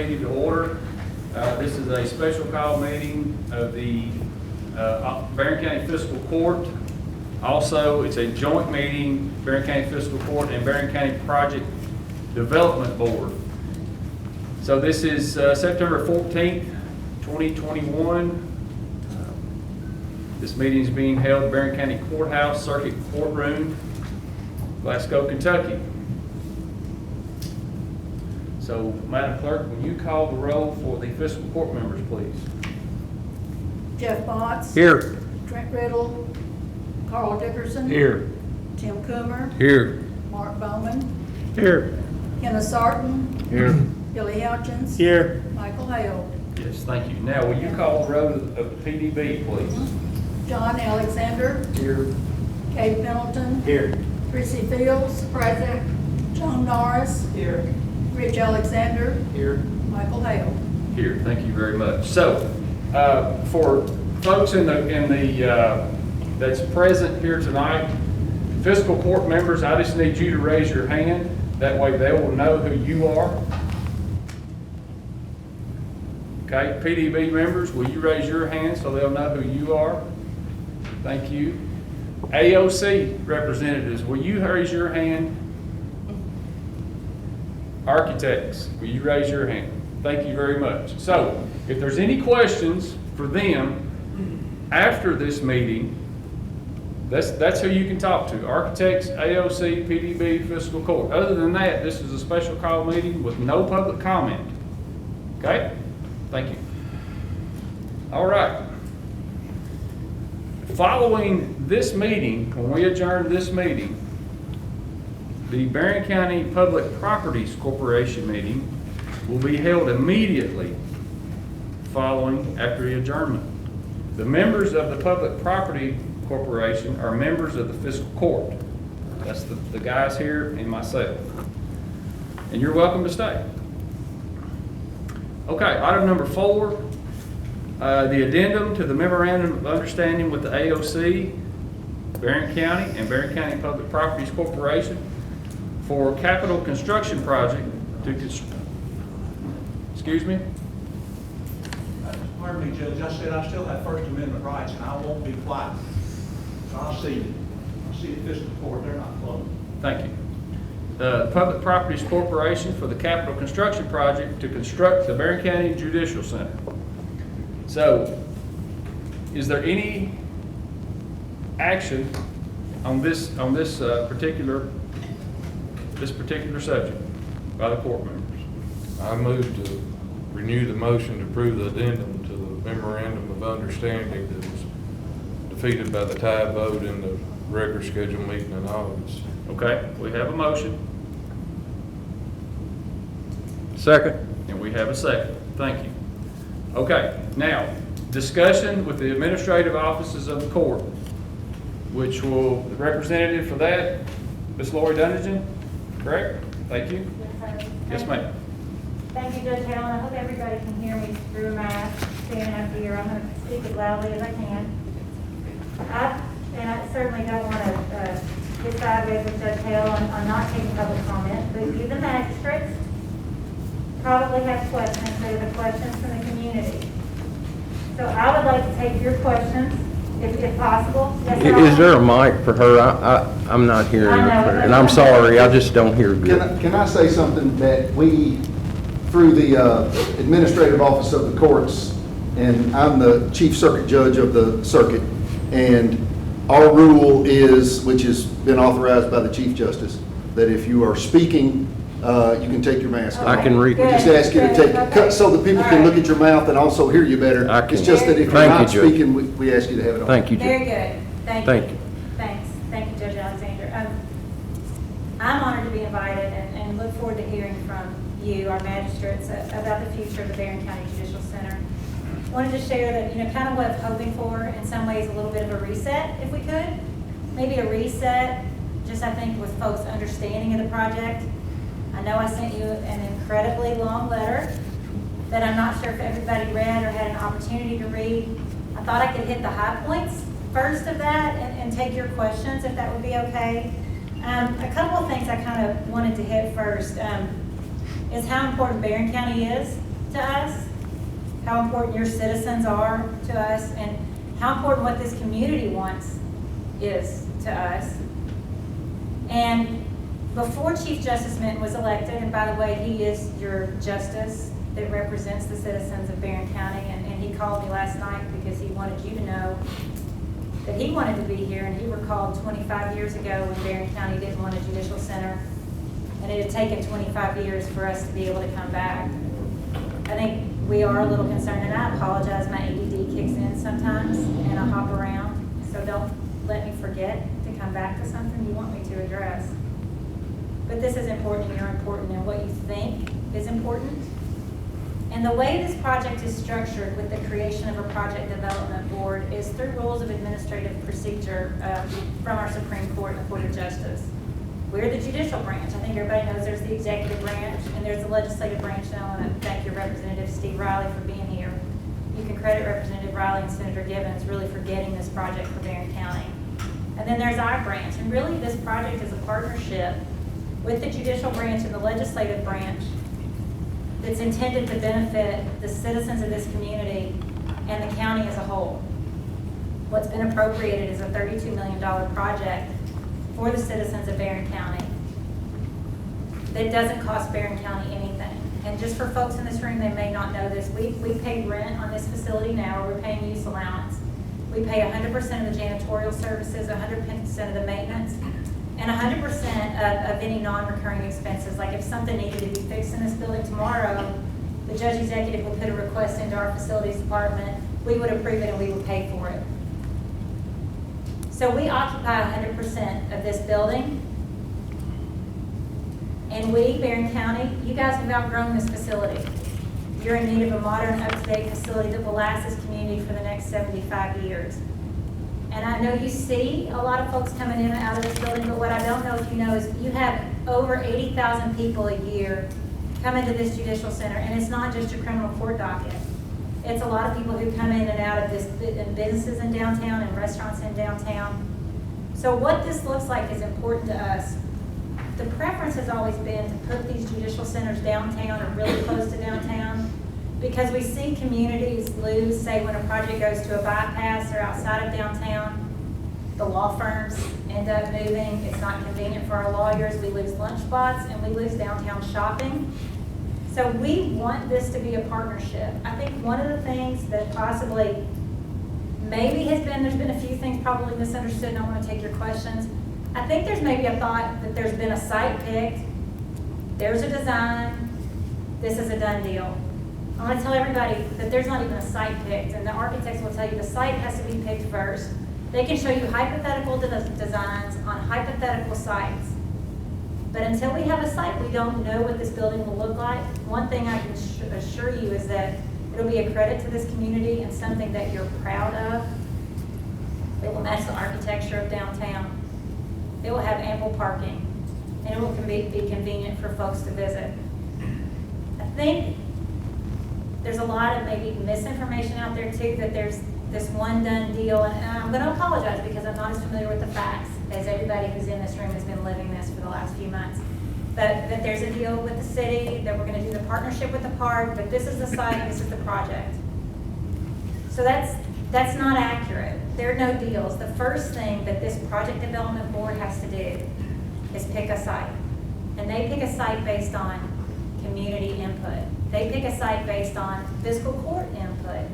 meeting to order. This is a special call meeting of the Barren County Fiscal Court. Also, it's a joint meeting, Barren County Fiscal Court and Barren County Project Development Board. So this is September 14th, 2021. This meeting is being held at Barren County Courthouse Circuit Courtroom, Glasgow, Kentucky. So, Madam Clerk, will you call the roll for the fiscal court members, please? Jeff Botts. Here. Trent Riddle. Carl Dickerson. Here. Tim Coomer. Here. Mark Bowman. Here. Kenneth Sarton. Here. Billy Houchins. Here. Michael Hale. Yes, thank you. Now, will you call the roll of the PDB, please? John Alexander. Here. Kate Pendleton. Here. Chrissy Fields. Present. John Norris. Here. Rich Alexander. Here. Michael Hale. Here, thank you very much. So, for folks that's present here tonight, fiscal court members, I just need you to raise your hand. That way they will know who you are. Okay, PDB members, will you raise your hand so they'll know who you are? Thank you. AOC representatives, will you raise your hand? Architects, will you raise your hand? Thank you very much. So, if there's any questions for them after this meeting, that's who you can talk to. Architects, AOC, PDB, Fiscal Court. Other than that, this is a special call meeting with no public comment. Okay? Thank you. All right. Following this meeting, when we adjourn this meeting, the Barren County Public Properties Corporation meeting will be held immediately following after the adjournment. The members of the Public Property Corporation are members of the Fiscal Court. That's the guys here and myself. And you're welcome to stay. Okay, item number 4, the addendum to the Memorandum of Understanding with the AOC, Barren County, and Barren County Public Properties Corporation for capital construction project to excuse me? Pardon me, Judge, I said I still have First Amendment rights and I won't be quiet. So I'll see you. I'll see you at Fiscal Court. They're not closed. Thank you. The Public Properties Corporation for the capital construction project to construct the Barren County Judicial Center. So, is there any action on this particular subject by the court members? I move to renew the motion to approve the addendum to the memorandum of understanding that was defeated by the tie vote in the regular scheduled meeting in August. Okay, we have a motion. Second. And we have a second. Thank you. Okay, now, discussion with the administrative offices of the court, which will, the representative for that, Ms. Lori Dunnigan, correct? Thank you. Yes, sir. Yes, ma'am. Thank you, Judge Helen. I hope everybody can hear me through my standing up here. I'm going to speak as loudly as I can. I certainly don't want to get sideways with Judge Helen on not taking public comment, but you, the magistrates, probably have questions. They're the questions from the community. So I would like to take your questions, if possible. Yes, Is there a mic for her? I'm not hearing her, and I'm sorry, I just don't hear good. Can I say something that we, through the administrative office of the courts, and I'm the chief circuit judge of the circuit, and our rule is, which has been authorized by the chief justice, that if you are speaking, you can take your mask off. I can read. We just ask you to take it, cut so that people can look at your mouth and also hear you better. It's just that if you're not speaking, we ask you to have it on. Thank you, Judge. Very good. Thank you. Thank you. Thanks. Thank you, Judge Alexander. I'm honored to be invited and look forward to hearing from you, our magistrates, about the future of the Barren County Judicial Center. Wanted to share that, kind of what I'm hoping for, in some ways, a little bit of a reset, if we could. Maybe a reset, just I think with folks' understanding of the project. I know I sent you an incredibly long letter that I'm not sure if everybody read or had an opportunity to read. I thought I could hit the high points first of that and take your questions, if that would be okay. A couple of things I kind of wanted to hit first is how important Barren County is to us, how important your citizens are to us, and how important what this community wants is to us. And before Chief Justice Minton was elected, and by the way, he is your justice that represents the citizens of Barren County, and he called me last night because he wanted you to know that he wanted to be here, and he recalled 25 years ago when Barren County didn't want a judicial center, and it had taken 25 years for us to be able to come back. I think we are a little concerned, and I apologize, my ADD kicks in sometimes, and I hop around, so don't let me forget to come back to something you want me to address. But this is important, and you're important, and what you think is important. And the way this project is structured with the creation of a project development board is through rules of administrative procedure from our Supreme Court and the Court of Justice. We're the judicial branch. I think everybody knows there's the executive branch and there's the legislative branch. And I want to thank your Representative Steve Riley for being here. You can credit Representative Riley and Senator Gibbons really for getting this project for Barren County. And then there's our branch. And really this project is a partnership with the judicial branch and the legislative branch that's intended to benefit the citizens of this community and the county as a whole. What's been appropriated is a $32 million project for the citizens of Barren County that doesn't cost Barren County anything. And just for folks in this room, they may not know this, we pay rent on this facility now, or we're paying use allowance. We pay 100% of the janitorial services, 100% of the maintenance, and 100% of any non-recurring expenses. Like if something needed to be fixed in this building tomorrow, the judge executive would put a request into our facilities department, we would approve it and we would pay for it. So we occupy 100% of this building. And we, Barren County, you guys have outgrown this facility. You're in need of a modern, up-to-date facility that will last this community for the next 75 years. And I know you see a lot of folks coming in and out of this building, but what I don't know if you know is you have over 80,000 people a year come into this judicial center, and it's not just your criminal court docket. It's a lot of people who come in and out of this, in businesses in downtown and restaurants in downtown. So what this looks like is important to us. The preference has always been to put these judicial centers downtown or really close to downtown, because we see communities lose, say when a project goes to a bypass or outside of downtown, the law firms end up moving, it's not convenient for our lawyers, we lose lunch spots, and we lose downtown shopping. So we want this to be a partnership. I think one of the things that possibly maybe has been, there's been a few things probably misunderstood, and I want to take your questions. I think there's maybe a thought that there's been a site picked, there's a design, this is a done deal. I want to tell everybody that there's not even a site picked, and the architects will tell you the site has to be picked first. They can show you hypothetical designs on hypothetical sites. But until we have a site, we don't know what this building will look like. One thing I can assure you is that it'll be a credit to this community and something that you're proud of. It will match the architecture of downtown. It will have ample parking, and it will be convenient for folks to visit. I think there's a lot of maybe misinformation out there too, that there's this one done deal, and I'm going to apologize because I'm not as familiar with the facts as everybody who's in this room has been living this for the last few months. But that there's a deal with the city, that we're going to do the partnership with the park, that this is the site, this is the project. So that's not accurate. There are no deals. The first thing that this project development board has to do is pick a site. And they pick a site based on community input. They pick a site based on fiscal court input.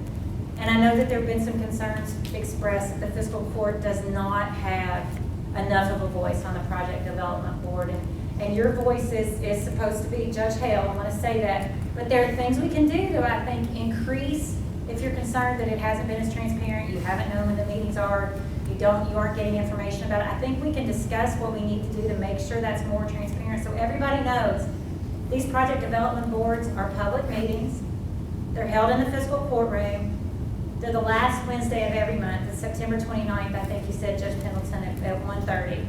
And I know that there have been some concerns expressed that the fiscal court does not have enough of a voice on the project development board. And your voice is supposed to be Judge Hale, I want to say that. But there are things we can do to, I think, increase, if you're concerned that it hasn't been as transparent, you haven't known when the meetings are, you aren't getting information about it. I think we can discuss what we need to do to make sure that's more transparent so everybody knows. These project development boards are public meetings. They're held in the fiscal courtroom. They're the last Wednesday of every month. It's September 29th, I think you said, Judge Pendleton, at 1:30.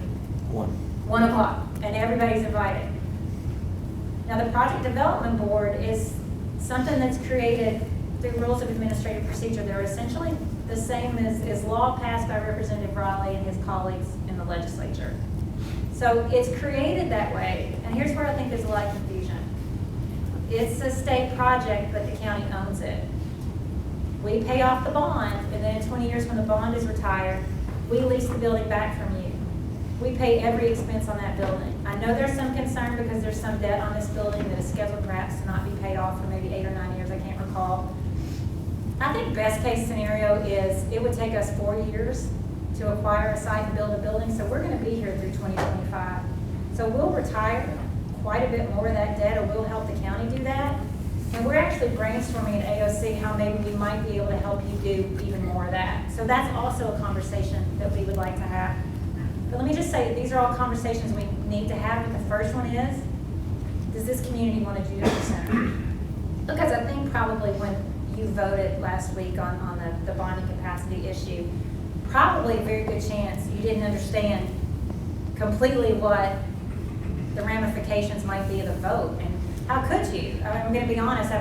1 o'clock, and everybody's invited. Now, the project development board is something that's created through rules of administrative procedure. They're essentially the same as law passed by Representative Riley and his colleagues in the legislature. So it's created that way, and here's where I think there's a lot of confusion. It's a state project, but the county owns it. We pay off the bond, and then in 20 years, when the bond is retired, we lease the building back from you. We pay every expense on that building. I know there's some concern because there's some debt on this building that is scheduled perhaps to not be paid off for maybe 8 or 9 years, I can't recall. I think best case scenario is it would take us 4 years to acquire a site and build a building, so we're gonna be here through 2025. So we'll retire quite a bit more of that debt, or we'll help the county do that. And we're actually brainstorming at AOC how maybe we might be able to help you do even more of that. So that's also a conversation that we would like to have. But let me just say, these are all conversations we need to have. And the first one is, does this community want a judicial center? Because I think probably when you voted last week on the bonding capacity issue, probably a very good chance you didn't understand completely what the ramifications might be of the vote. And how could you? I mean, I'm going to be honest,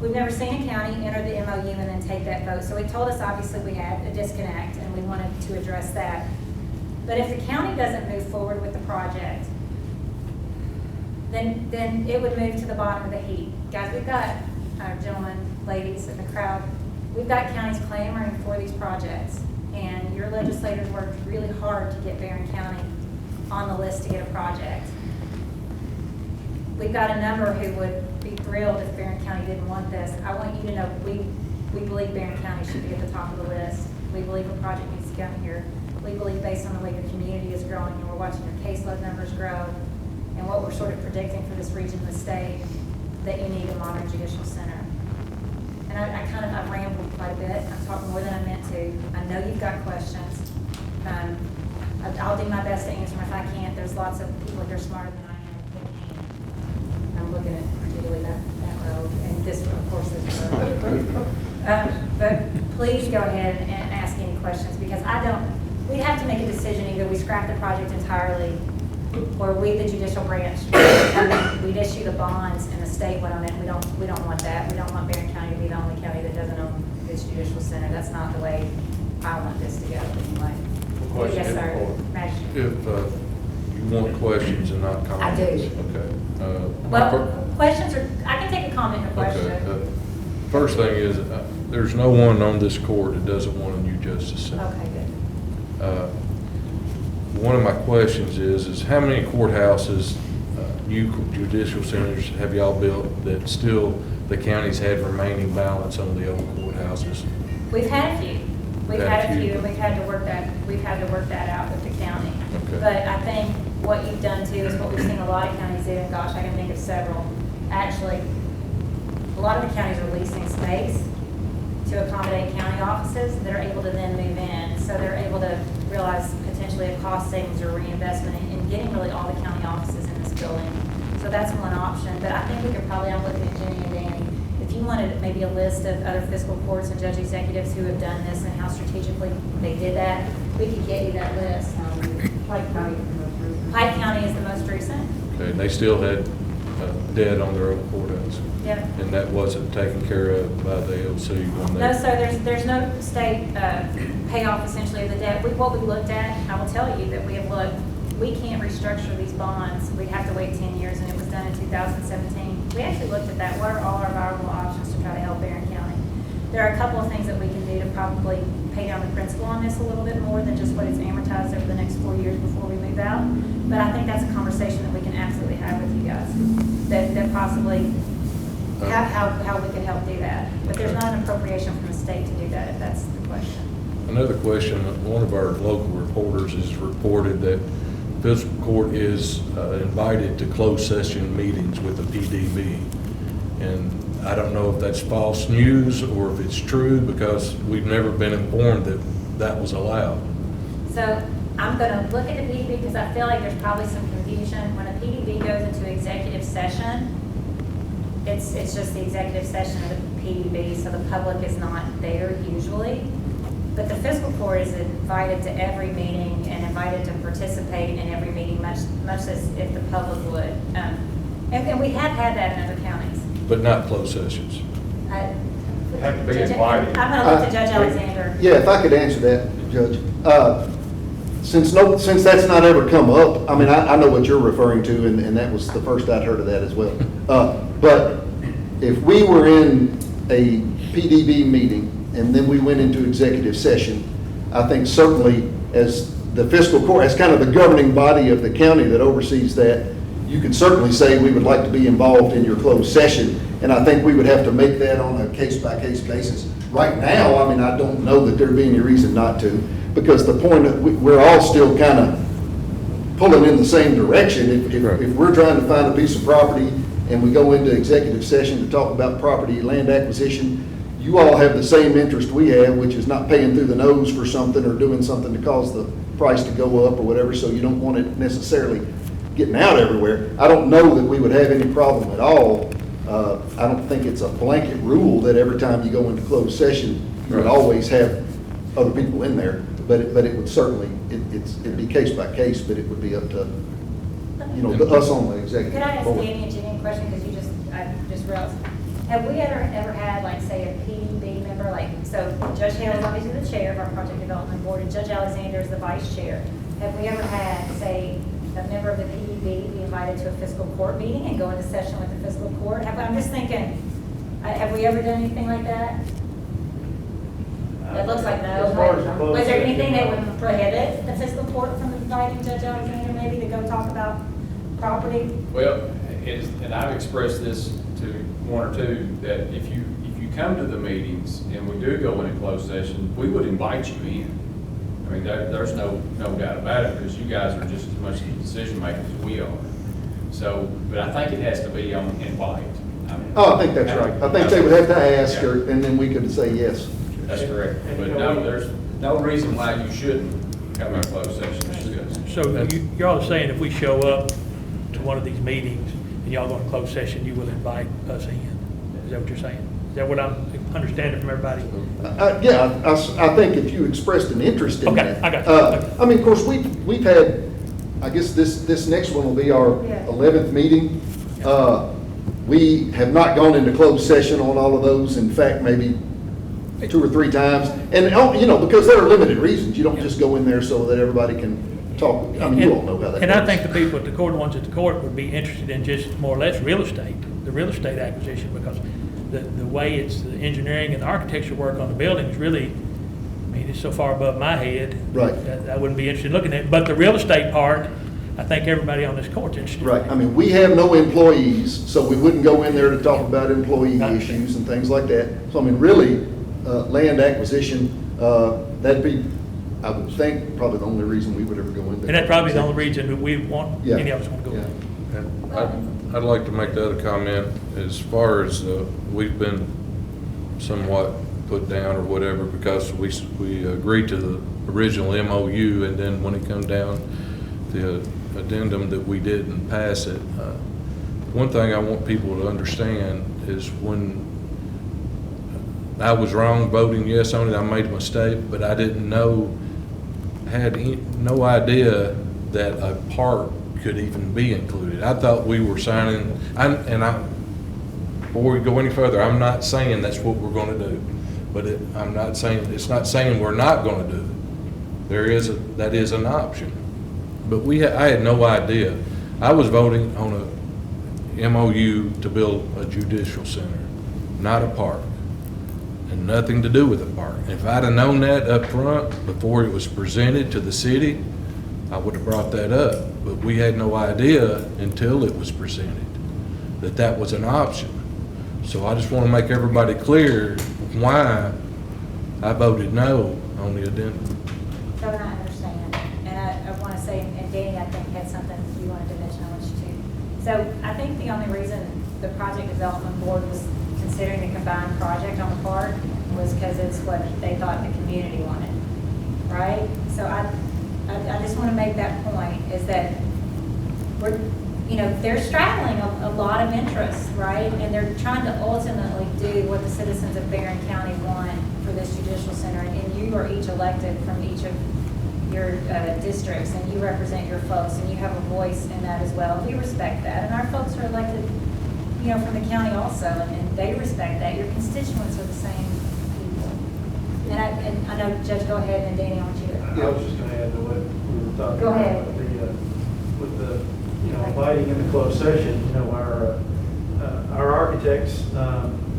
we've never seen a county enter the MOU and then take that vote. So it told us obviously we had a disconnect and we wanted to address that. But if the county doesn't move forward with the project, then it would move to the bottom of the heap. Guys, we've got, gentlemen, ladies in the crowd, we've got counties clamoring for these projects. And your legislators worked really hard to get Barren County on the list to get a project. We've got a number who would be thrilled if Barren County didn't want this. I want you to know we believe Barren County should be at the top of the list. We believe a project needs to come here. We believe based on the way your community is growing and we're watching your caseload numbers grow and what we're sort of predicting for this region of the state, that you need a modern judicial center. And I've rambled quite a bit. I've talked more than I meant to. I know you've got questions. I'll do my best to answer them if I can't. There's lots of people here smarter than I am that can. I'm looking at particularly that road and this, of course, this road. But please go ahead and ask any questions because we'd have to make a decision. Either we scrap the project entirely or we, the judicial branch, we'd issue the bonds and the state would own it. We don't want that. We don't want Barren County to be the only county that doesn't own this judicial center. That's not the way I want this to go anyway. Yes, sir. Magistrate. If you want questions and not comments. I do. Okay. Well, questions are, I can take a comment and a question. Okay. First thing is, there's no one on this court that doesn't want a new justice center. Okay, good. One of my questions is how many courthouses, new judicial centers have y'all built that still the counties had remaining balance on the old courthouses? We've had a few. We've had a few, and we've had to work that out with the county. Okay. But I think what you've done too is what we've seen a lot of counties do, and gosh, I can think of several. Actually, a lot of the counties are leasing space to accommodate county offices that are able to then move in. So they're able to realize potentially a cost savings or reinvestment in getting really all the county offices in this building. So that's one option. But I think we could probably, I'm looking at Jenny and Danny, if you wanted maybe a list of other fiscal courts and judge executives who have done this and how strategically they did that, we could get you that list. Pike County is the most recent. Okay, and they still had debt on their own courthouse? Yep. And that wasn't taken care of by the LC when they? No, sir, there's no state payoff essentially of the debt. What we looked at, I will tell you that we have looked, we can't restructure these bonds. We have to wait 10 years, and it was done in 2017. We actually looked at that. What are all our viable options to try to help Barren County? There are a couple of things that we can do to probably pay down the principal on this a little bit more than just what is amortized over the next 4 years before we move out. But I think that's a conversation that we can absolutely have with you guys, that possibly how we could help do that. But there's not an appropriation from the state to do that, if that's the question. Another question, one of our local reporters has reported that fiscal court is invited to closed session meetings with the PDB. And I don't know if that's false news or if it's true, because we've never been informed that that was allowed. So I'm going to look at the PDB because I feel like there's probably some confusion. When a PDB goes into executive session, it's just the executive session of the PDB, so the public is not there usually. But the fiscal court is invited to every meeting and invited to participate in every meeting, much as if the public would. And we have had that in other counties. But not closed sessions. Have to be invited. I'm going to look to Judge Alexander. Yeah, if I could answer that, Judge. Since that's not ever come up, I mean, I know what you're referring to, and that was the first I'd heard of that as well. But if we were in a PDB meeting and then we went into executive session, I think certainly as the fiscal court, as kind of the governing body of the county that oversees that, you could certainly say we would like to be involved in your closed session. And I think we would have to make that on a case-by-case basis. Right now, I mean, I don't know that there'd be any reason not to, because the point of, we're all still kind of pulling in the same direction. If we're trying to find a piece of property and we go into executive session to talk about property, land acquisition, you all have the same interest we have, which is not paying through the nose for something or doing something to cause the price to go up or whatever, so you don't want it necessarily getting out everywhere. I don't know that we would have any problem at all. I don't think it's a blanket rule that every time you go into closed session, you would always have other people in there, but it would certainly, it'd be case by case, but it would be up to, us on the executive Could I ask board. Danny a genuine question, because I just realized, have we ever had, like, say, a PDB member, like, so Judge Hale is obviously the chair of our project development board, and Judge Alexander is the vice chair. Have we ever had, say, a member of the PDB be invited to a fiscal court meeting and go into session with the fiscal court? I'm just thinking, have we ever done anything like that? It looks like no. As far as the closed Was there session, anything that would prohibit the fiscal court from inviting Judge Alexander maybe to go talk about property? Well, and I've expressed this to one or two, that if you come to the meetings and we do go into closed session, we would invite you in. I mean, there's no doubt about it, because you guys are just as much the decision makers as we are. So, but I think it has to be on invite. Oh, I think that's right. I think they would have to ask her, and then we could say yes. That's correct. But no, there's no reason why you shouldn't come in closed session to discuss. So y'all are saying if we show up to one of these meetings and y'all go in closed session, you will invite us in? Is that what you're saying? Is that what I'm understanding from everybody? Yeah, I think if you expressed an interest in Okay, that. I got you. Okay. I mean, of course, we've had, I guess this next one will be our Yeah. 11th meeting. We have not gone into closed session on all of those. In fact, maybe 2 or 3 times. And, because there are limited reasons. You don't just go in there so that everybody can talk. I mean, you all know how that works. And I think the people at the court, the ones at the court, would be interested in just more or less real estate, the real estate acquisition, because the way it's, the engineering and the architecture work on the building is really, I mean, it's so far above my head. Right. That I wouldn't be interested in looking at it. But the real estate part, I think everybody on this court's interested in. Right, I mean, we have no employees, so we wouldn't go in there to talk about employee Gotcha. issues and things like that. So I mean, really, land acquisition, that'd be, I would think, probably the only reason we would ever go in there. And that's probably the only reason that we want, Yeah. any of us want to go. Yeah. And I'd like to make the other comment, as far as, we've been somewhat put down or whatever, because we agreed to the original MOU, and then when it come down, the addendum that we didn't pass it. One thing I want people to understand is when I was wrong voting yes on it, I made a mistake, but I didn't know, had no idea that a park could even be included. I thought we were signing, before we go any further, I'm not saying that's what we're gonna do, but I'm not saying, it's not saying we're not gonna do it. That is an option. But I had no idea. I was voting on a MOU to build a judicial center, not a park, and nothing to do with a park. If I'd have known that up front before it was presented to the city, I would have brought that up. But we had no idea until it was presented that that was an option. So I just want to make everybody clear why I voted no on the addendum. So then I understand, and I want to say, and Danny, I think had something you wanted to mention, I want you to. So I think the only reason the project development board was considering the combined project on the park was because it's what they thought the community wanted, right? So I just want to make that point, is that they're straddling a lot of interests, right? And they're trying to ultimately do what the citizens of Barren County want for this judicial center. And you are each elected from each of your districts, and you represent your folks, and you have a voice in that as well. We respect that. And our folks are elected, from the county also, and they respect that. Your constituents are the same people. And I know, Judge, go ahead, and Danny, I want you to. I was just going to add to what we were talking Go about. ahead. With the, inviting in the closed session, our architect architects,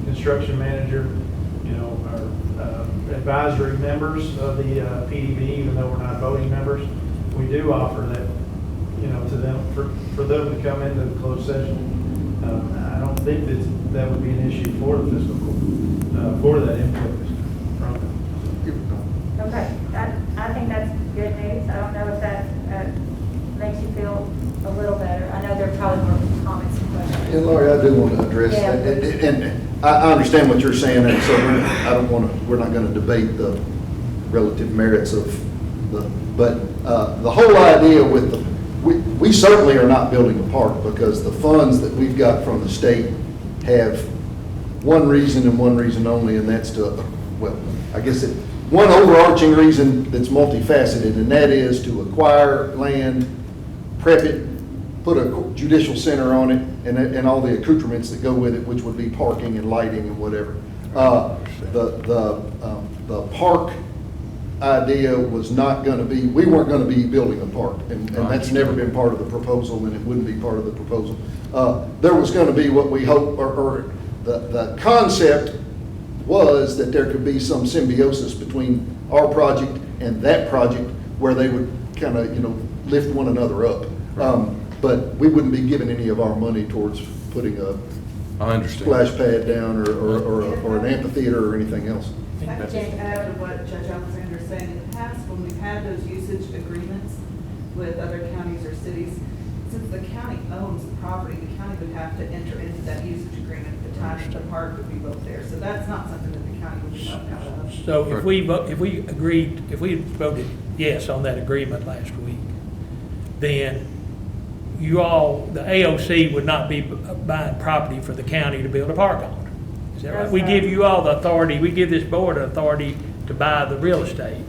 construction manager, you know, our advisory members of the PDB, even though we're not voting members, we do offer that, you know, to them, for them to come into the closed session. I don't think that would be an issue for the fiscal court, for that input from them. Okay, I think that's good news. I don't know if that makes you feel a little better. I know there are probably more comments and questions. And Laurie, I do want to address Yeah. that, and I understand what you're saying, and so we're not going to debate the relative merits of but the whole idea with we certainly are not building a park, because the funds that we've got from the state have one reason and one reason only, and that's to, well, I guess one overarching reason that's multifaceted, and that is to acquire land, prep it, put a judicial center on it, and all the accoutrements that go with it, which would be parking and lighting and whatever. The park idea was not going to be, we weren't going to be building a park, and that's never been part of the proposal, and it wouldn't be part of the proposal. There was going to be what we hope, or the concept was that there could be some symbiosis between our project and that project, where they would kind of, you know, lift one another up. But we wouldn't be giving any of our money towards putting a I understand. splash pad down or an amphitheater or anything else. If I could just add to what Judge Alexander is saying, in the past, when we've had those usage agreements with other counties or cities, since the county owns the property, the county would have to enter into that usage agreement at the time that the park would be built there. So that's not something that the county would be left out of. So if we voted yes on that agreement last week, then you all, the AOC would not be buying property for the county to build a park on. Is that right? We give you all the authority, we give this board authority to buy the real estate.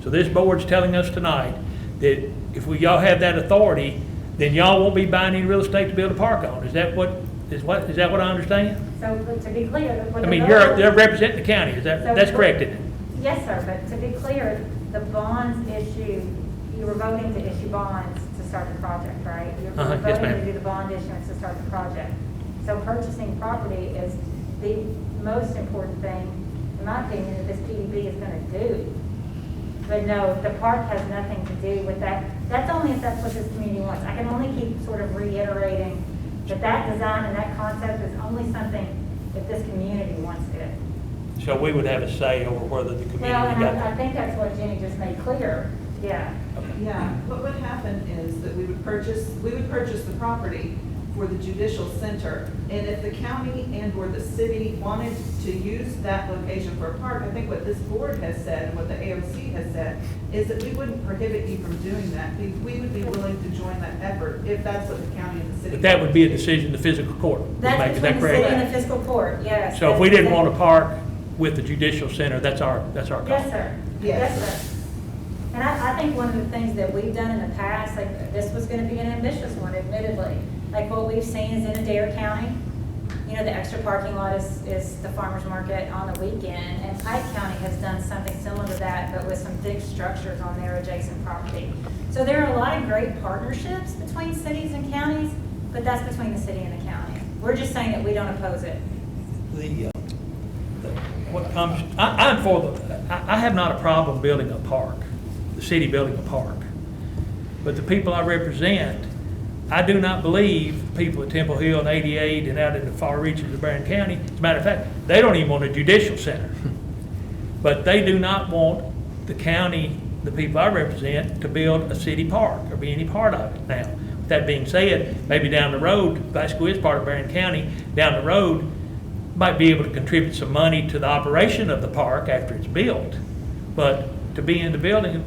So this board's telling us tonight that if y'all have that authority, then y'all won't be buying any real estate to build a park on. Is that what I understand? So, but to be clear, what I the mean, vote- they're representing the county, that's correct, isn't it? Yes, sir, but to be clear, the bonds issue, you were voting to issue bonds to start the project, right? You were Yes, voting ma'am. to do the bond issuance to start the project. So purchasing property is the most important thing, in my opinion, that this PDB is gonna do. But no, the park has nothing to do with that. That's only if that's what this community wants. I can only keep sort of reiterating that design and that concept is only something if this community wants it. So we would have a say over whether the community Well, and got I that. think that's what Jenny just made clear, yeah. Yeah, what would happen is that we would purchase the property for the judicial center. And if the county and or the city wanted to use that location for a park, I think what this board has said and what the AOC has said is that we wouldn't prohibit you from doing that. We would be willing to join that effort if that's what the county and the city. But that would be a decision the physical court would make, That's is that between the city correct? and the fiscal court, yes. So if we didn't want to park with the judicial center, that's our call. Yes, sir. Yes. Yes, sir. And I think one of the things that we've done in the past, like, this was gonna be an ambitious one, admittedly. Like what we've seen is in Adair County, you know, the extra parking lot is the farmer's market on the weekend. And Pike County has done something similar to that, but with some big structures on their adjacent property. So there are a lot of great partnerships between cities and counties, but that's between the city and the county. We're just saying that we don't oppose it. I'm for I have not a problem building a park, the city building a park. But the people I represent, I do not believe people at Temple Hill and 88 and out in the far reaches of Barren County, as a matter of fact, they don't even want a judicial center. But they do not want the county, the people I represent, to build a city park or be any part of it. Now, with that being said, maybe down the road, Fiscal is part of Barren County, down the road, might be able to contribute some money to the operation of the park after it's built. But to be in the building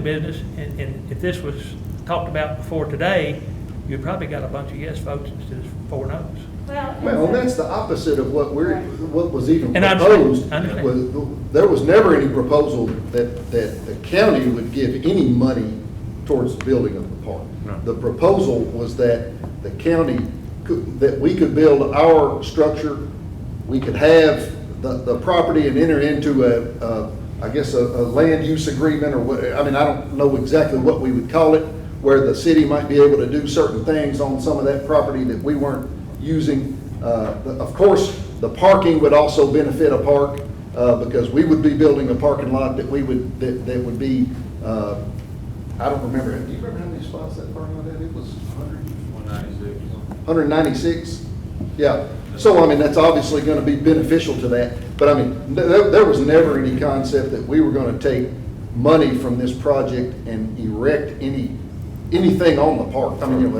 business, and if this was talked about before today, you probably got a bunch of yes votes instead of 4 no's. Well, that's the opposite of what was even And I proposed. understand. There was never any proposal that the county would give any money towards the building of the park. No. The proposal was that the county that we could build our structure, we could have the property and enter into I guess a land use agreement or what, I mean, I don't know exactly what we would call it, where the city might be able to do certain things on some of that property that we weren't using, Of course, the parking would also benefit a park, because we would be building a parking lot that that would be, I don't remember, do you remember how many spots that parking lot had? It was 196? Yeah. So, I mean, that's obviously going to be beneficial to that. But, I mean, there was never any concept that we were going to take money from this project and erect anything on the park. I mean,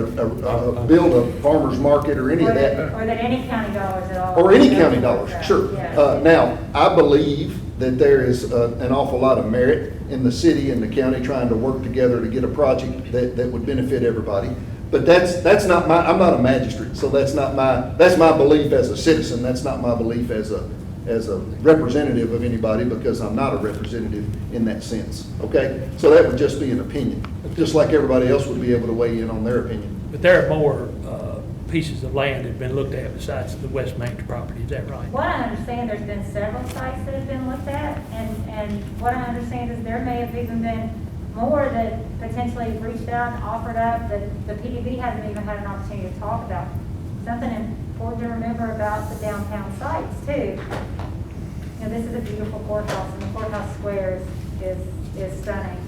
build a farmer's market or any of that. Or that any county dollars at all. Or any county dollars, sure. Yeah. Now, I believe that there is an awful lot of merit in the city and the county trying to work together to get a project that would benefit everybody. But that's not I'm not a magistrate, so that's my belief as a citizen. That's not my belief as a representative of anybody, because I'm not a representative in that sense, okay? So that would just be an opinion, just like everybody else would be able to weigh in on their opinion. But there are more pieces of land that have been looked at besides the West Main property, is that right? What I understand, there's been several sites that have been looked at, and what I understand is there may have even been more that potentially have reached out and offered up that the PDB hasn't even had an opportunity to talk about. Something important to remember about the downtown sites too. You know, this is a beautiful courthouse, and the courthouse square is stunning.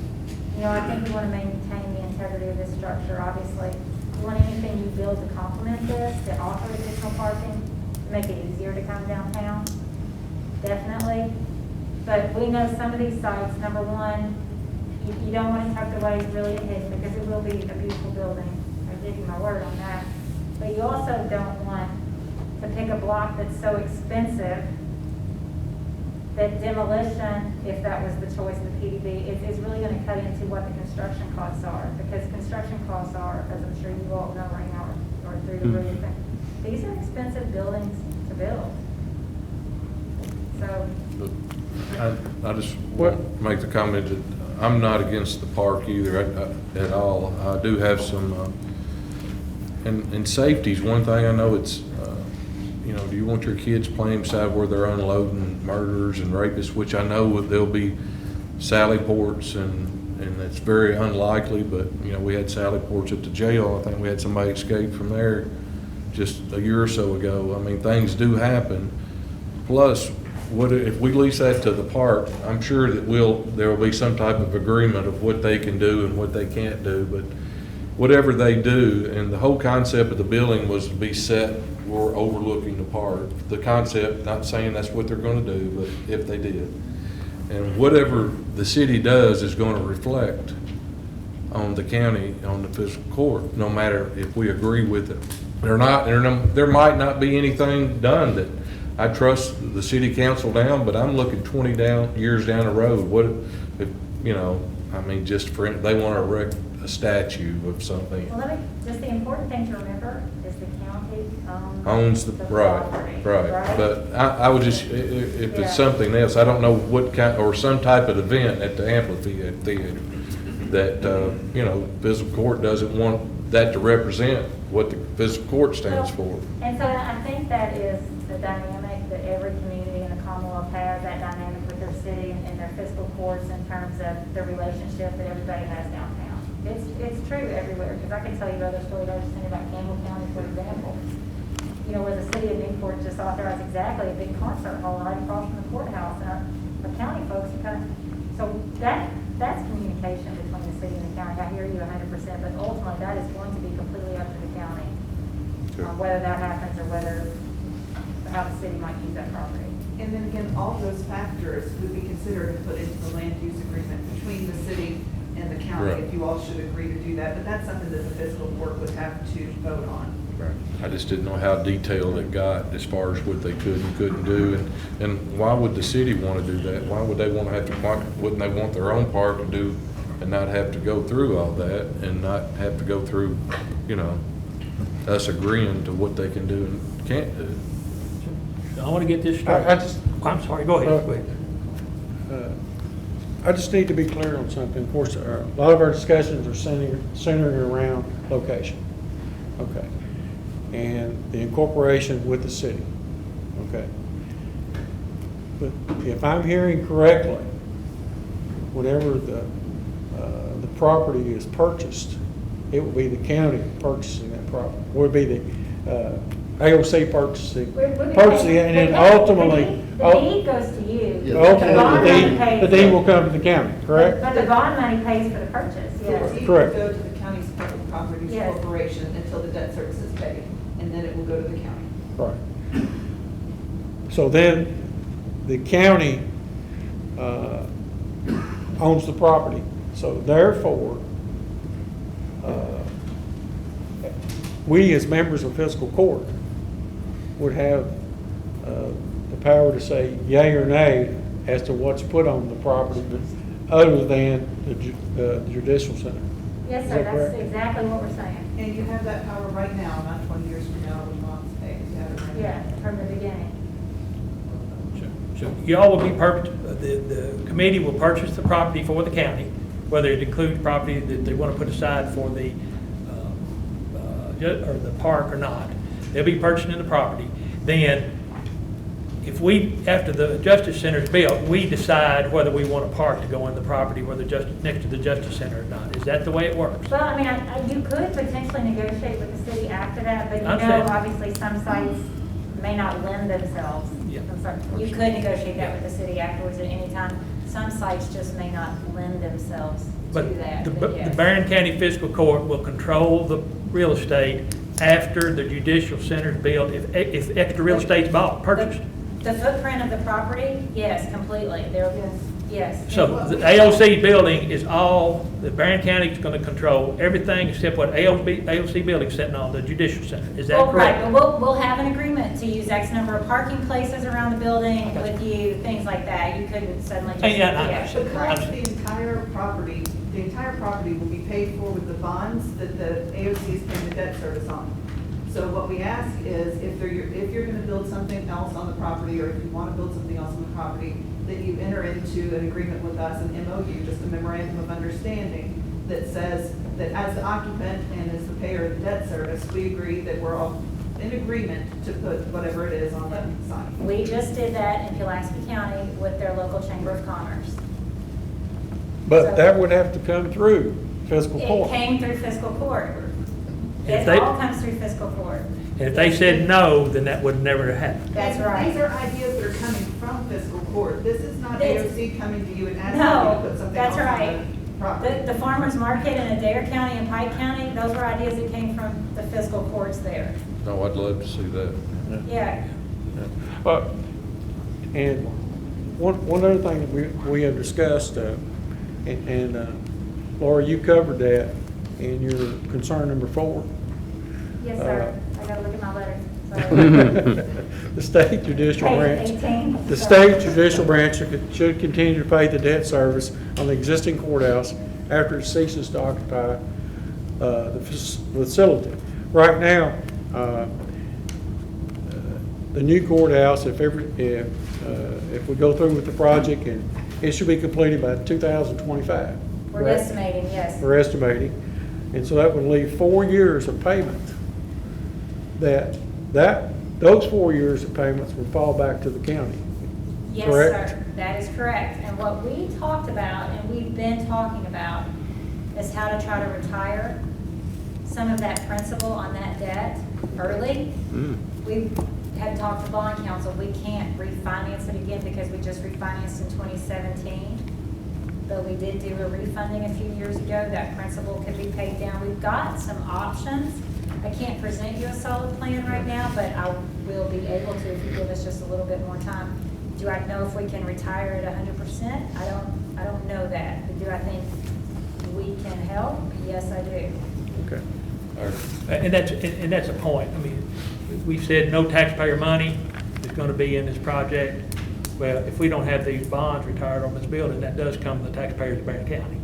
You know, I think we want to maintain the integrity of this structure, obviously. We want anything you build to complement this, to offer additional parking, to make it easier to come downtown, definitely. But we know some of these sites, number one, you don't want it tucked away really hidden, because it will be a beautiful building. I give you my word on that. But you also don't want to pick a block that's so expensive that demolition, if that was the choice of the PDB, is really going to cut into what the construction costs are. Because construction costs are, as I'm sure you all know right now, or through the roof. These are expensive buildings to build. So. I just want to make the comment that I'm not against the park either at all. I do have some, and safety is one thing. I know it's, you know, do you want your kids playing beside where they're unloading murderers and rapists, which I know there'll be sally ports, and it's very unlikely, but, you know, we had sally ports at the jail. I think we had somebody escape from there just a year or so ago. I mean, things do happen. Plus, what if we lease that to the park, I'm sure that there will be some type of agreement of what they can do and what they can't do, but whatever they do, and the whole concept of the building was to be set or overlooking the park. The concept, not saying that's what they're going to do, but if they did. And whatever the city does is going to reflect on the county, on the fiscal court, no matter if we agree with it or not. There might not be anything done that I trust the city council down, but I'm looking 20 years down the road. What if, you know, I mean, just for, they want to erect a statue of something. Well, just the important thing to remember is the county owns the property, right. But I would just, if it's something else, I don't know what kind, or some type of event at the amphitheater that, you know, fiscal court doesn't want that to represent what the fiscal court stands for. And so I think that is the dynamic that every community in the Commonwealth has, that dynamic with their city and their fiscal courts in terms of the relationship that everybody has downtown. It's true everywhere, because I can tell you other stories. I was just thinking about Campbell County, for example. You know, where the city of Newport just authorized exactly a big concert hall right across from the courthouse, and our county folks are kind of, so that's communication between the city and the county. I hear you 100%, but ultimately that is going to be completely up to the county, whether that happens or how the city might use that property. And then again, all those factors would be considered and put into the land use agreement between the city and the county, Right. if you all should agree to do that. But that's something that the fiscal court would have to vote on. Right. I just didn't know how detailed it got as far as what they could and couldn't do, and why would the city want to do that? Why would they want to have to? Why wouldn't they want their own park to do and not have to go through all that and not have to go through, you know, us agreeing to what they can do and can't do? I want to get this straight. I'm sorry, go ahead. Go ahead. I just need to be clear on something. Of course, a lot of our discussions are centering around location. Okay. And the incorporation with the city. Okay. But if I'm hearing correctly, whenever the property is purchased, it will be the county purchasing that property. Would be the AOC purchasing, We're gonna- purchasing, and then ultimately. The deed goes to you. Yeah. but the Ultimately, bond money the pays- deed will come to the county, correct? But the bond money pays for the purchase, The yes. deed Correct. will go to the county's public properties Yes. corporation until the debt service is paid, and then it will go to the county. Right. So then, the county owns the property. So therefore, we as members of fiscal court would have the power to say yea or nay as to what's put on the property, other than the judicial center. Yes, Is sir, that that's correct? exactly what we're saying. And you have that power right now, not 20 years from now when bonds pay. You have it right now. Yeah, from the beginning. So y'all will be the committee will purchase the property for the county, whether it includes property that they want to put aside for the, or the park or not. They'll be purchasing the property. Then, if we, after the Justice Center is built, we decide whether we want a park to go in the property, whether next to the Justice Center or not. Is that the way it works? Well, I mean, you could potentially negotiate with the city after that, but you I know, understand. obviously, some sites may not lend themselves. Yeah. I'm sorry. You could negotiate that with the city afterwards at any time. Some sites just may not lend themselves to But that. the but yes. Barren County Fiscal Court will control the real estate after the judicial center is built, if extra real estate's bought, purchased. The footprint of the property, yes, completely. Yes. So the AOC building is all, the Barren County is going to control everything except what AOC building is sitting on, the judicial center. Is that Well, right, correct? but we'll have an agreement to use X number of parking places around the building with you, things like that. You couldn't suddenly just. Yeah, I understand. Because the entire property will be paid for with the bonds that the AOC is paying the debt service on. So what we ask is, if you're gonna build something else on the property, or if you wanna build something else on the property, that you enter into an agreement with us, an MOU, just a memorandum of understanding, that says that as the occupant and as the payer of the debt service, we agree that we're all in agreement to put whatever it is on the sign. We just did that in Pulaski County with their local chamber of commerce. But that would have to come through fiscal It court. came through fiscal court. If It they- all comes through fiscal court. And if they said no, then that would never have happened. That's And right. These are ideas that are coming from fiscal court. This is not It's- AOC coming to you and asking you to No, put something that's else on right. the property. The farmer's market in Adair County and Pike County, those were ideas that came from the fiscal courts there. No, I'd love to see that. Yeah. And one other thing that we have discussed, and Laura, you covered that in your concern number 4. Yes, sir. I gotta look at my letter. Sorry. The state judicial Page branch. 18. The state judicial branch should continue to pay the debt service on the existing courthouse after it ceases to occupy the facility. Right now, the new courthouse, if we go through with the project, and it should be completed by 2025. We're correct? estimating, yes. We're estimating. And so that would leave 4 years of payment. Those 4 years of payments would fall back to the county. Yes, Correct? sir. That is correct. And what we talked about, and we've been talking about, is how to try to retire some of that principal on that debt early. We had talked to bond counsel, we can't refinance it again because we just refinanced in 2017. But we did do a refunding a few years ago, that principal could be paid down. We've got some options. I can't present you a solid plan right now, but I will be able to if you give us just a little bit more time. Do I know if we can retire at 100%? I don't know that, but do I think we can help? Yes, I do. Okay. And that's a point. I mean, we've said no taxpayer money is going to be in this project. Well, if we don't have these bonds retired on this building, that does come to the taxpayers of Barren County.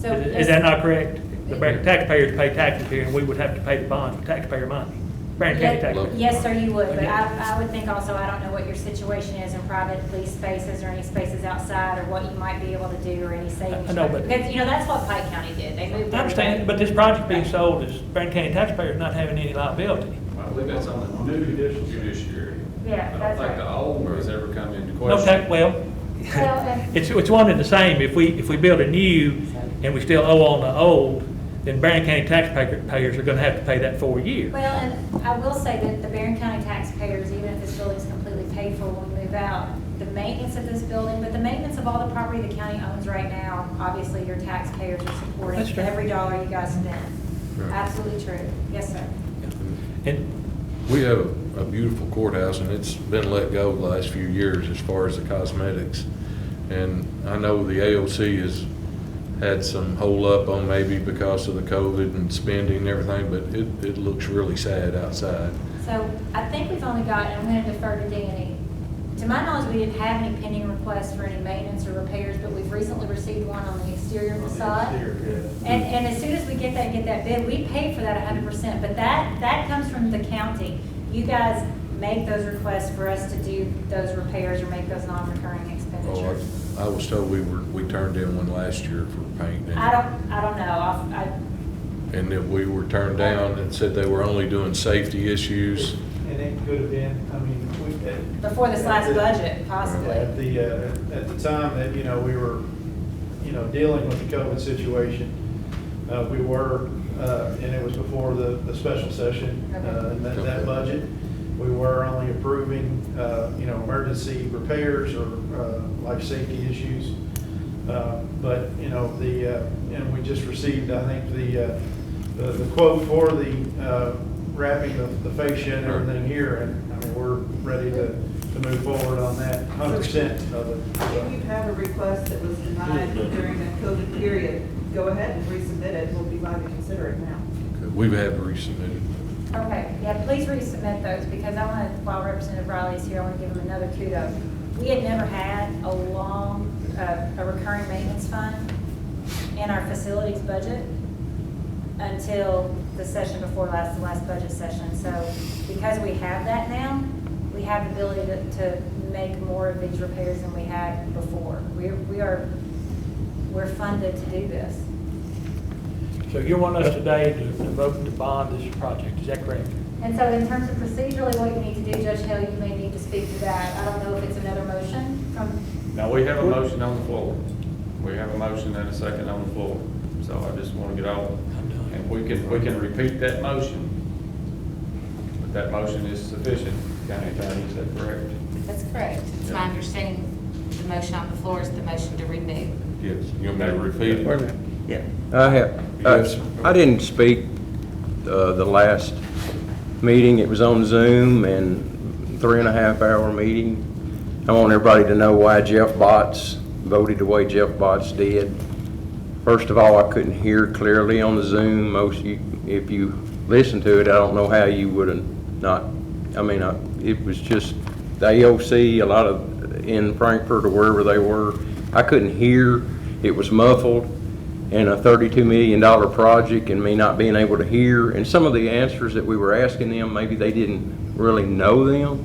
So Is that not correct? The taxpayers pay taxes here, and we would have to pay the bonds with taxpayer money. Barren County taxpayers. Yes, sir, you would, but Okay. I would think also, I don't know what your situation is in private lease spaces or any spaces outside, or what you might be able to do, or any savings. I know, but- Because, that's what Pike County did, they moved. I understand, but this project being sold is Barren County taxpayers not having any liability. I believe that's on the new judiciary. Yeah, I that's don't think right. the old has ever come into No question. tax, well, Well, it's one and the same. If we build a new and we still owe on the old, then Barren County taxpayers are gonna have to pay that for a year. Well, and I will say that the Barren County taxpayers, even if this building's completely paid for when we move out, the maintenance of this building, but the maintenance of all the property the county owns right now, obviously your taxpayers are That's supporting true. every dollar you guys spend. Right. Absolutely true. Yes, sir. And We have a beautiful courthouse, and it's been let go the last few years as far as the cosmetics. And I know the AOC has had some hole up on maybe because of the COVID and spending and everything, but it looks really sad outside. So I think we've only got, and I'm going to defer to Danny. To my knowledge, we didn't have any pending requests for any maintenance or repairs, but we've recently received one on the exterior facade. And as soon as we get that bid, we pay for that 100%, but that comes from the county. You guys make those requests for us to do those repairs or make those non-recurring expenditures. I was told we turned in one last year for paint. I don't know. And that we were turned down and said they were only doing safety issues. And it could have been, I mean, Before this last budget, possibly. at the time that, you know, we were, you know, dealing with the COVID situation, we were, and it was before the special session, and that budget, we were only approving, you know, emergency repairs or life safety issues. But, you know, and we just received, I think, the quote for the wrapping the fascia and everything here, and I mean, we're ready to move forward on that 100% of it. If you have a request that was denied during the COVID period, go ahead and resubmit it. We'll be glad to consider it now. We've had resubmitted. Okay, yeah, please resubmit those, because I want to, while Representative Riley's here, I want to give him another kudos. We had never had a recurring maintenance fund in our facilities budget until the session before last, the last budget session. So because we have that now, we have the ability to make more of these repairs than we had before. We're funded to do this. so you want us today to vote to bond this project, is that correct? And so in terms of procedurally, what you need to do, Judge Hill, you may need to speak to that. I don't know if it's another motion from, Now, we have a motion on the floor. We have a motion and a second on the floor. So I just want to get off, and we can repeat that motion. But that motion is sufficient, County Attorney, is that correct? That's correct. It's my understanding the motion on the floor is the motion to remove. Yes. You want me to repeat it? Wait a minute. Yeah. Yes. I didn't speak the last meeting. It was on Zoom and 3.5 hour meeting. I want everybody to know why Jeff Botts voted the way Jeff Botts did. First of all, I couldn't hear clearly on the Zoom. If you listened to it, I don't know how you would have not. I mean, it was just the AOC, a lot of in Frankfurt or wherever they were. I couldn't hear. It was muffled, and a $32 million project, and me not being able to hear. And some of the answers that we were asking them, maybe they didn't really know them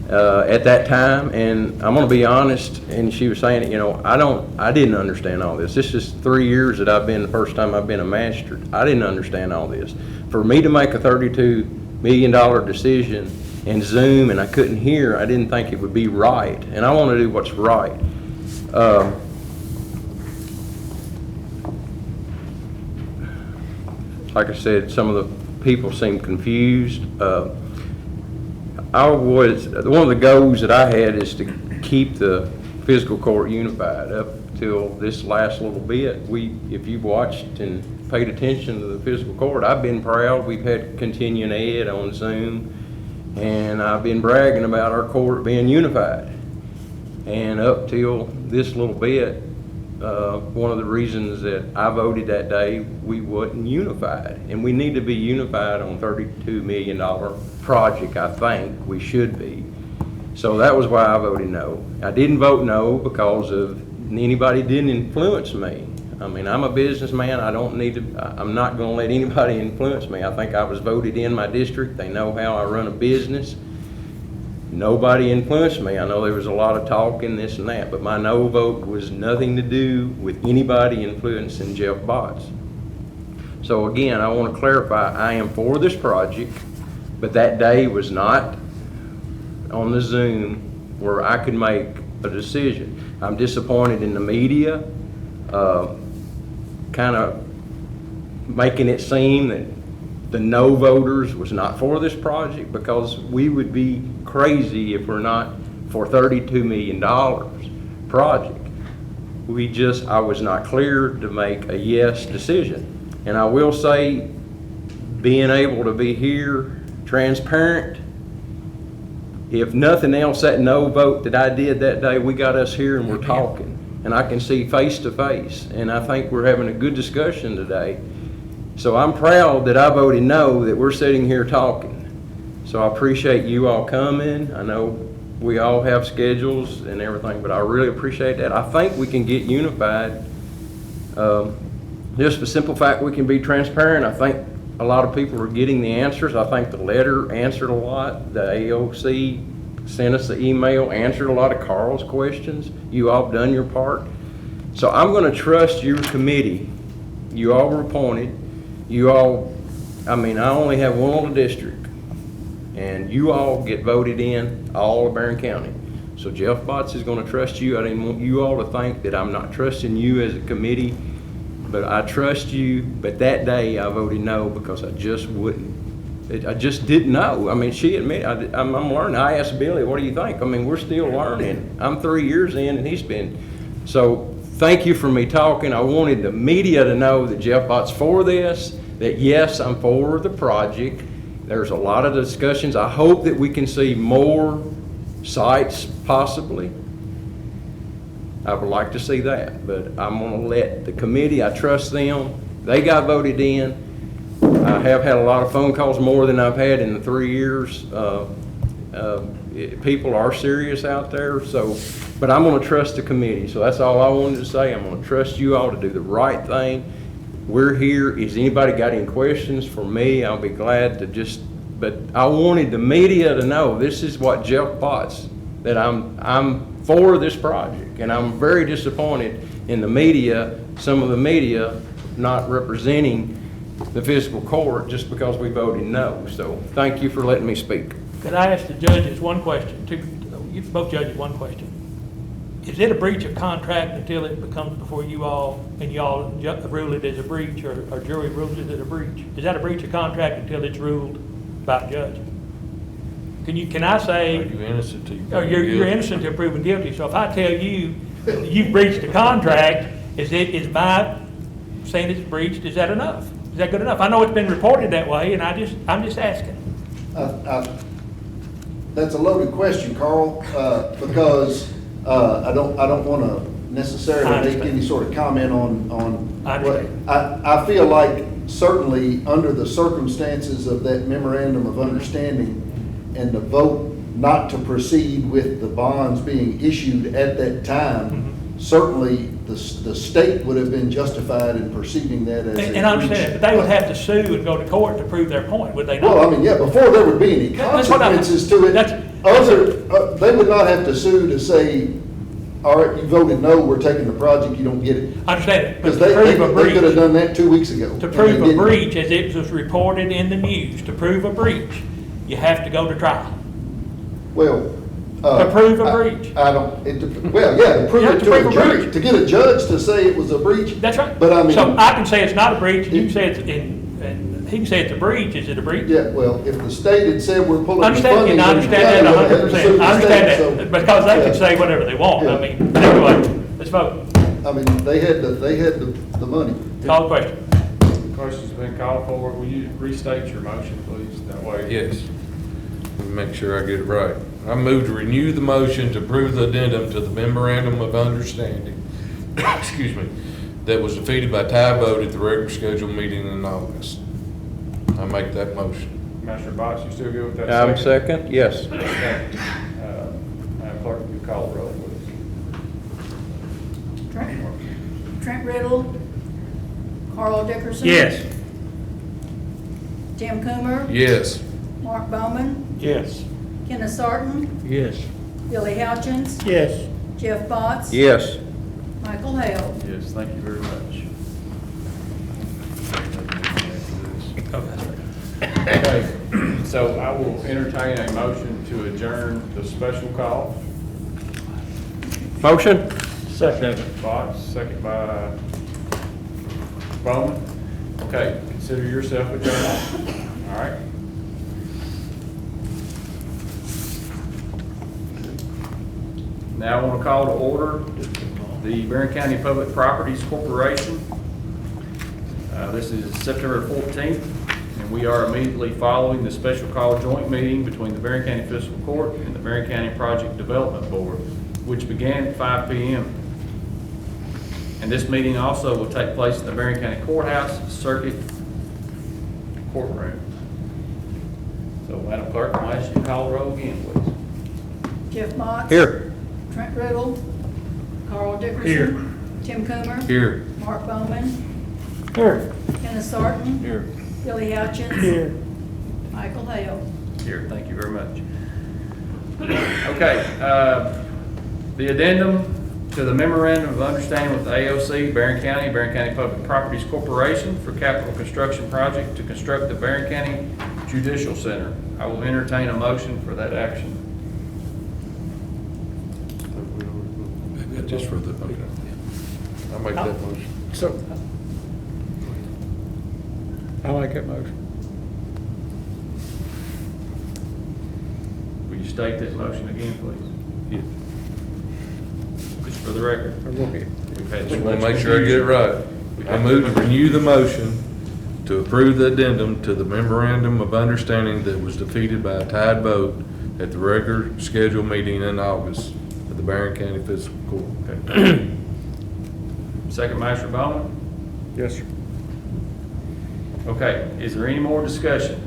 at that time. And I'm going to be honest. And she was saying, you know, I didn't understand all this. This is 3 years that I've been, the first time I've been a magistrate. I didn't understand all this. For me to make a $32 million decision in Zoom and I couldn't hear, I didn't think it would be right. And I want to do what's right. Like I said, some of the people seem confused. One of the goals that I had is to keep the fiscal court unified up till this last little bit. If you've watched and paid attention to the fiscal court, I've been proud. We've had continuing ed on Zoom, and I've been bragging about our court being unified. And up till this little bit, one of the reasons that I voted that day, we wasn't unified. And we need to be unified on $32 million project, I think we should be. So that was why I voted no. I didn't vote no because of anybody didn't influence me. I mean, I'm a businessman. I'm not going to let anybody influence me. I think I was voted in my district. They know how I run a business. Nobody influenced me. I know there was a lot of talk and this and that, but my no vote was nothing to do with anybody influencing Jeff Botts. So again, I want to clarify, I am for this project, but that day was not on the Zoom where I could make a decision. I'm disappointed in the media, kind of making it seem that the no voters was not for this project, because we would be crazy if we're not for $32 million project. I was not clear to make a yes decision. And I will say, being able to be here, transparent, if nothing else, that no vote that I did that day, we got us here and we're talking. And I can see face to face, and I think we're having a good discussion today. So I'm proud that I voted no, that we're sitting here talking. So I appreciate you all coming. I know we all have schedules and everything, but I really appreciate that. I think we can get unified. Just the simple fact we can be transparent. I think a lot of people are getting the answers. I think the letter answered a lot. The AOC sent us the email, answered a lot of Carl's questions. You all have done your part. So I'm going to trust your committee. You all were appointed. You all, I only have one on the district, and you all get voted in, all of Barren County. So Jeff Botts is going to trust you. I didn't want you all to think that I'm not trusting you as a committee, but I trust you. But that day I voted no because I just wouldn't. I just didn't know. She admitted, I'm learning. I asked Billy, what do you think? We're still learning. I'm 3 years in and he's been. So thank you for me talking. I wanted the media to know that Jeff Bott's for this, that yes, I'm for the project. There's a lot of discussions. I hope that we can see more sites possibly. I would like to see that, but I'm going to let the committee, I trust them. They got voted in. I have had a lot of phone calls, more than I've had in the 3 years. People are serious out there, but I'm going to trust the committee. So that's all I wanted to say. I'm going to trust you all to do the right thing. We're here. Is anybody got any questions for me? I'll be glad to but I wanted the media to know this is what Jeff Potts, that I'm for this project. And I'm very disappointed in the media, some of the media not representing the fiscal court just because we voted no. So thank you for letting me speak. Could I ask the judges one question? Both judges one question. Is it a breach of contract until it comes before you all and you all rule it as a breach, or jury rules it as a breach? Is that a breach of contract until it's ruled by a judge? Can I say? Are you innocent till you Oh, you're innocent till proven guilty. So if I tell you you've breached the contract, is my saying it's breached, is that enough? Is that good enough? I know it's been reported that way, and I'm just asking. That's a loaded question, Carl, because I don't want to necessarily make any sort of comment on what I feel like. Certainly, under the circumstances of that memorandum of understanding and the vote not to proceed with the bonds being issued at that time, certainly the state would have been justified in perceiving that as and I understand it, but they would have to sue and go to court to prove their point, would they not? Well, before there would be any consequences to it, they would not have to sue to say, all right, you voted no, we're taking the project, you don't get it. I understand it. Because they could have done that 2 weeks ago. To prove a breach, as it was reported in the news, to prove a breach, you have to go to trial. Well, to prove a breach. To prove it to a jury, to get a judge to say it was a breach. That's right. But so I can say it's not a breach, and you can say and he can say it's a breach. Is it a breach? Yeah. Well, if the state had said we're pulling the I funding, understand that 100%. I understand that because they can say whatever they want. Yeah. Anyway, let's vote. They had the money. Call the question. Question's been called for. Will you restate your motion, please? That way. Yes. Let me make sure I get it right. I move to renew the motion to approve the addendum to the memorandum of understanding, excuse me, that was defeated by tie vote at the regular scheduled meeting in August. I make that motion. Master Botts, you still good with that? I'm second, yes. Okay. Madam Clerk, you call the roll, please. Trent Riddle, Carl Dickerson. Yes. Tim Coomer. Yes. Mark Bowman. Yes. Kenneth Sarton. Yes. Billy Houchins. Yes. Jeff Botts. Yes. Michael Hale. Yes, thank you very much. Okay, so I will entertain a motion to adjourn the special call. Motion? Second. Botts, second by Bowman. Okay, consider yourself adjourned. All right. Now I want to call to order the Barren County Public Properties Corporation. This is September 14th, and we are immediately following the special call joint meeting between the Barren County Fiscal Court and the Barren County Project Development Board, which began at 5 p.m. And this meeting also will take place in the Barren County Courthouse Circuit Courtroom. So, Madam Clerk, I'll ask you to call the roll again, please. Jeff Motts. Here. Trent Riddle. Carl Dickerson. Here. Tim Coomer. Here. Mark Bowman. Here. Kenneth Sarton. Here. Billy Hutchins. Here. Michael Hale. Here, thank you very much. Okay, the addendum to the memorandum of understanding with the AOC, Barren County Public Properties Corporation for capital construction project to construct the Barren County Judicial Center. I will entertain a motion for that action. Just for the, okay. I'll make that motion. So, I like that motion. Will you state that motion again, please? Just for the record. Or we'll get- We've had Just too want much to make sure I get it right. I move to renew the motion to approve the addendum to the memorandum of understanding that was defeated by a tied vote at the regular scheduled meeting in August of the Barren County Fiscal Court. Okay. Second, Master Bowman. Yes, sir. Okay, is there any more discussion?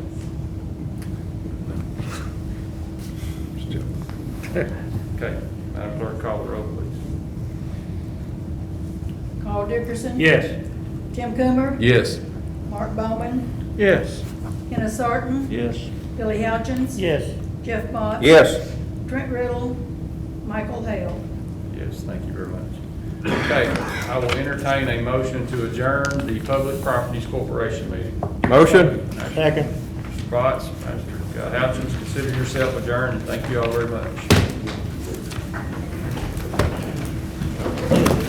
Okay, Madam Clerk, call the roll, please. Carl Dickerson. Yes. Tim Coomer. Yes. Mark Bowman. Yes. Kenneth Sarton. Yes. Billy Hutchins. Yes. Jeff Motts. Yes. Trent Riddle. Michael Hale. Yes, thank you very much. Okay, I will entertain a motion to adjourn the Public Properties Corporation meeting. Motion? Second. Mr. Potts, Mr. Hutchins, consider yourself adjourned, and thank you all very much.